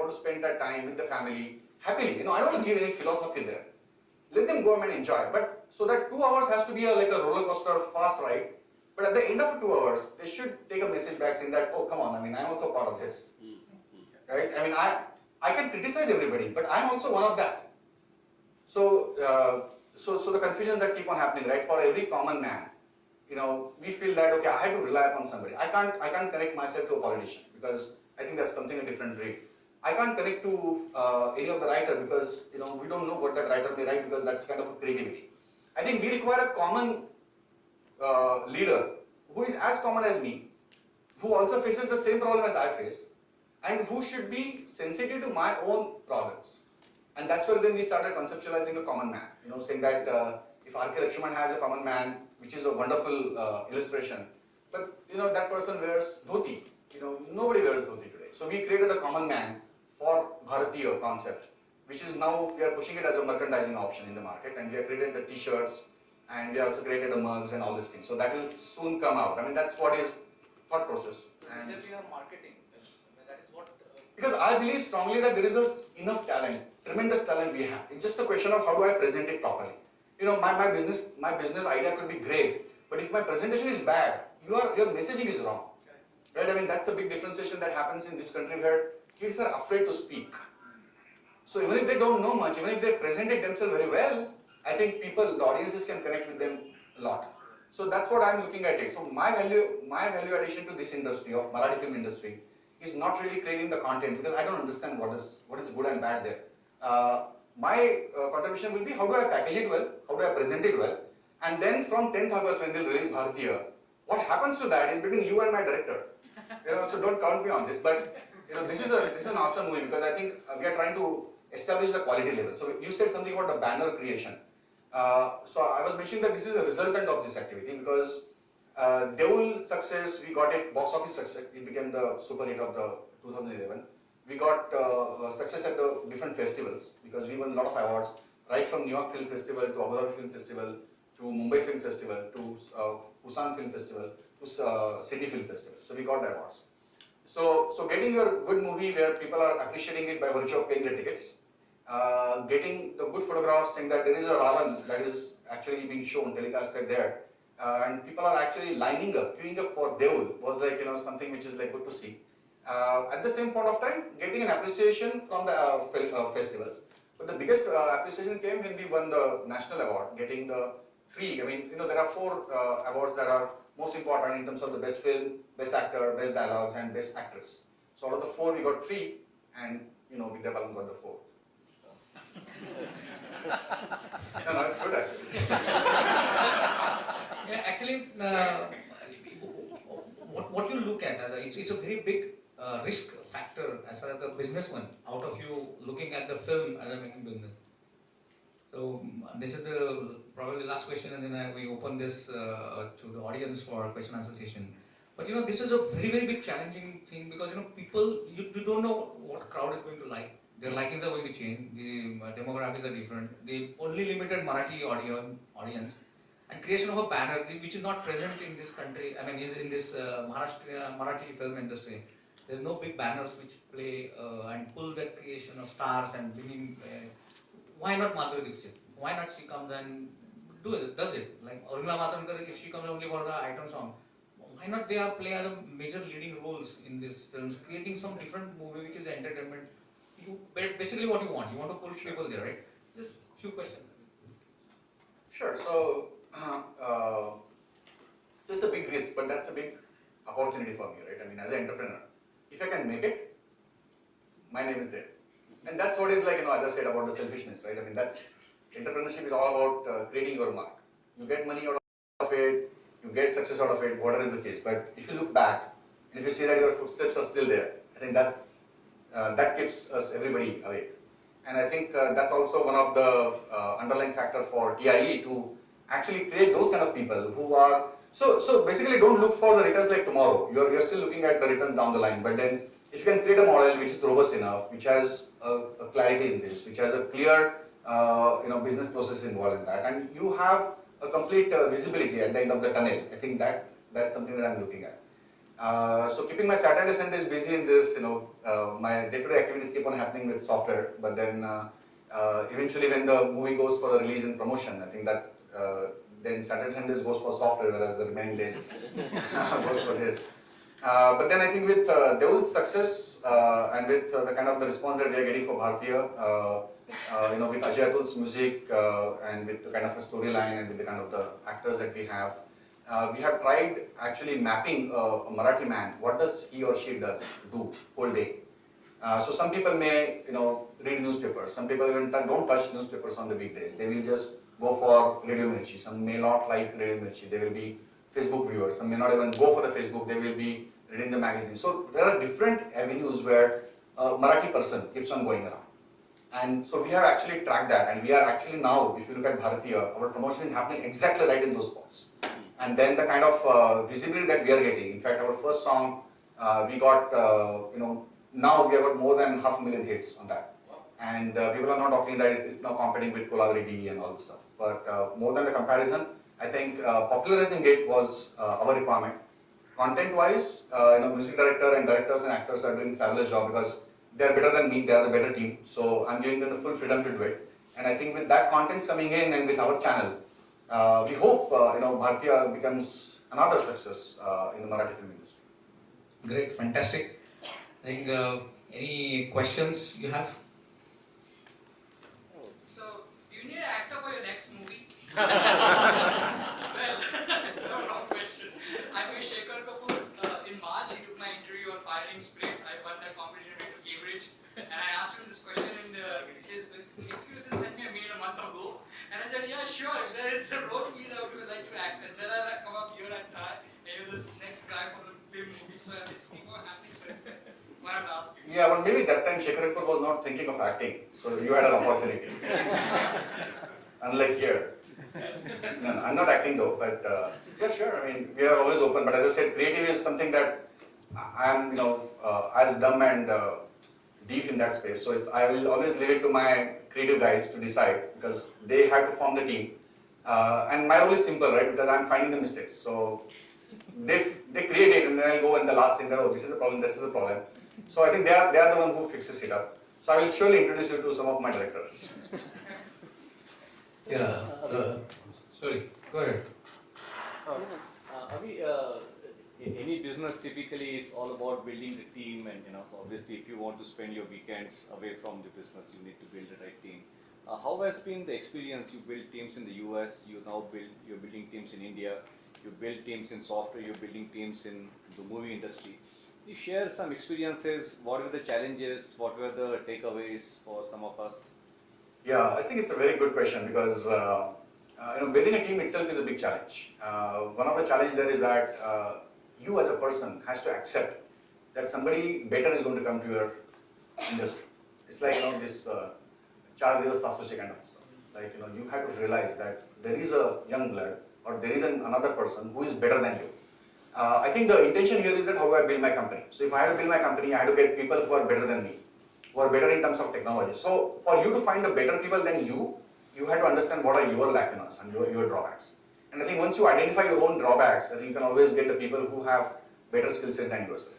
want to spend that time with the family happily. I don't want to give any philosophy there. Let them go and enjoy. But so that 2 hours has to be like a roller coaster fast ride. But at the end of 2 hours, they should take a message back saying that, oh, come on, I'm also part of this. Right? I can criticize everybody, but I'm also one of that. So, so the confusion that keep on happening, right? For every common man, we feel that, okay, I have to rely upon somebody. I can't connect myself to a politician because I think that's something a different breed. I can't connect to any of the writer because, we don't know what that writer may write because that's kind of a creativity. I think we require a common leader who is as common as me, who also faces the same problem as I face, and who should be sensitive to my own problems. And that's where then we started conceptualizing a common man, saying that if R.K. Lakshman has a common man, which is a wonderful illustration, but that person wears dhoti. Nobody wears dhoti today. So we created a common man for Bharatiya concept, which is now we are pushing it as a merchandising option in the market, and we have created the t-shirts, and we also created the mugs and all these things. So that will soon come out. That's what is thought process. And marketing. That is what. Because I believe strongly that there is enough talent, tremendous talent we have. It's just a question of how do I present it properly. My business idea could be great, but if my presentation is bad, your messaging is wrong. Right? That's a big differentiation that happens in this country where kids are afraid to speak. So even if they don't know much, even if they present it themselves very well, I think the audiences can connect with them a lot. So that's what I'm looking at it. So my value addition to this industry of Marathi film industry is not really creating the content because I don't understand what is good and bad there. My contribution will be how do I package it well, how do I present it well, and then from 10th August when they'll release Bharatiya, what happens to that is between you and my director. So don't count me on this, but this is an awesome movie because I think we are trying to establish the quality level. So you said something about the banner creation. So I was mentioning that this is a resultant of this activity because Deul success, we got it, box office success, it became the super hit of the 2011. We got success at the different festivals because we won a lot of awards, right from New York Film Festival to Abu Dhabi Film Festival to Mumbai Film Festival to Busan Film Festival to Sydney Film Festival. So we got the awards. So getting your good movie where people are appreciating it by virtue of paying the tickets, getting the good photographs saying that there is a Ravan that is actually being shown, telecasted there, and people are actually lining up, queuing up for Deul was like something which is like good to see. At the same point of time, getting an appreciation from the festivals. But the biggest appreciation came when we won the national award, getting the 3. There are 4 awards that are most important in terms of the best film, best actor, best dialogues, and best actress. So out of the 4, we got 3, and Vidya Balan got the 4. No, it's good actually. Yeah, actually, what you look at, it's a very big risk factor as far as the businessman out of you looking at the film as a making business. So this is probably the last question, and then we open this to the audience for question answer session. But this is a very, very big challenging thing because people, you don't know what crowd is going to like. Their likings are going to change. The demographics are different. The only limited Marathi audience and creation of a banner which is not present in this country. Is in this Marathi film industry. There's no big banners which play and pull that creation of stars and bringing. Why not Madhuri Dixit? Why not she comes and does it? Like Urmila Matondkar, if she comes only for the item song, why not they play other major leading roles in these films, creating some different movie which is entertainment. Basically what you want to push people there, right? Just few questions. Sure. So it's a big risk, but that's a big opportunity for me, right? As an entrepreneur, if I can make it, my name is there. And that's what is like, as I said about the selfishness, right? That's entrepreneurship is all about creating your mark. You get money out of it, you get success out of it, whatever is the case. But if you look back, and if you see that your footsteps are still there, I think that keeps us everybody awake. And I think that's also one of the underlying factor for TIE to actually create those kind of people who are so basically don't look for the returns like tomorrow. You're still looking at the returns down the line, but then if you can create a model which is robust enough, which has a clarity in this, which has a clear business process involved in that, and you have a complete visibility at the end of the tunnel, I think that's something that I'm looking at. So keeping my Saturday Sundays busy in this, my day-to-day activities keep on happening with software, but then eventually when the movie goes for the release and promotion, I think that then Saturday Sundays goes for software, whereas the remaining days goes for this. But then I think with Deul's success and with the kind of the response that we are getting for Bhartiya, with Ajay Atul's music and with the kind of a storyline and with the kind of the actors that we have tried actually mapping a Marathi man. What does he or she do whole day? So some people may read newspapers. Some people even don't touch newspapers on the weekdays. They will just go for Radio Mirchi. Some may not like Radio Mirchi. They will be Facebook viewers. Some may not even go for the Facebook. They will be reading the magazine. So there are different avenues where a Marathi person keeps on going around. And so we have actually tracked that, and we are actually now, if you look at Bharatiya, our promotion is happening exactly right in those spots. And then the kind of visibility that we are getting. In fact, our first song, we got, now we have got more than 500,000 hits on that. And people are not talking that it's now competing with Kolaveri D and all this stuff. But more than the comparison, I think popularizing it was our requirement. Content-wise, music director and directors and actors are doing a fabulous job because they are better than me, they are the better team. So I'm giving them the full freedom to do it. And I think with that content coming in and with our channel, we hope Bhartiya becomes another success in the Marathi film industry. Great, fantastic. I think any questions you have? So, do you need an actor for your next movie? Well, it's no wrong question. I met Shekhar Kapoor in March. He took my interview on Firing Spirit. I won that competition, went to Cambridge, and I asked him this question, and his excuse sent me a mail a month ago. And I said, yeah, sure, if there is a role, please, I would like to act. And then I come up here and you're this next guy for the film movie. So it's keep on happening. So it's why I'm asking. Yeah, but maybe that time Shekhar Kapoor was not thinking of acting. So you had an opportunity. Unlike here. No, I'm not acting though, but yeah, sure. I mean, we are always open. But as I said, creative is something that I am, as dumb and deep in that space. So I will always leave it to my creative guys to decide because they have to form the team. And my role is simple, right? Because I'm finding the mistakes. So they create it, and then I go in the last thing that, oh, this is the problem, this is the problem. So I think they are the one who fixes it up. So I will surely introduce you to some of my directors. Yeah. Sorry, go ahead. Abhi, any business typically is all about building the team, and obviously if you want to spend your weekends away from the business, you need to build the right team. How has been the experience? You build teams in the US, you're building teams in India, you build teams in software, you're building teams in the movie industry. You share some experiences. What were the challenges? What were the takeaways for some of us? Yeah, I think it's a very good question because building a team itself is a big challenge. One of the challenges there is that you as a person has to accept that somebody better is going to come to your industry. It's like this child reverse associate kind of stuff. Like you have to realize that there is a young blood or there is another person who is better than you. I think the intention here is that how do I build my company? So if I have to build my company, I have to get people who are better than me, who are better in terms of technology. So for you to find the better people than you have to understand what are your lacunas and your drawbacks. And I think once you identify your own drawbacks, I think you can always get the people who have better skill set than yourself.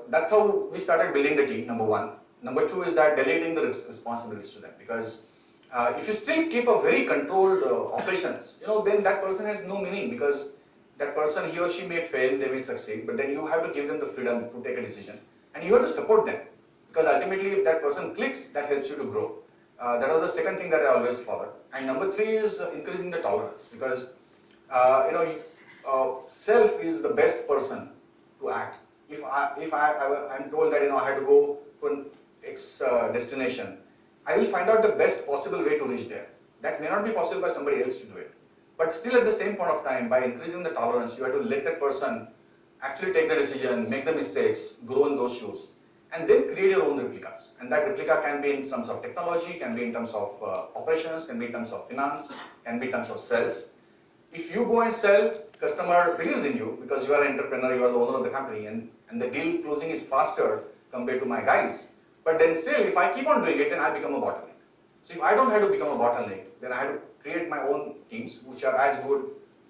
That's how we started building the team, number one. Number two is that delegating the responsibilities to them, because if you still keep a very controlled operations, then that person has no meaning, because that person, he or she may fail, they may succeed, but then you have to give them the freedom to take a decision, and you have to support them, because ultimately if that person clicks, that helps you to grow. That was the second thing that I always followed. And number three is increasing the tolerance, because self is the best person to act. If I'm told that I have to go to an X destination, I will find out the best possible way to reach there. That may not be possible by somebody else to do it. But still at the same point of time, by increasing the tolerance, you have to let that person actually take the decision, make the mistakes, grow in those shoes, and then create your own replicas. And that replica can be in terms of technology, can be in terms of operations, can be in terms of finance, can be in terms of sales. If you go and sell, customer believes in you because you are an entrepreneur, you are the owner of the company, and the deal closing is faster compared to my guys. But then still, if I keep on doing it, then I become a bottleneck. So if I don't have to become a bottleneck, then I have to create my own teams which are as good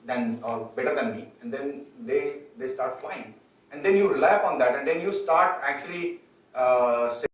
than or better than me, and then they start flying. And then you rely upon that, and then you start actually uh,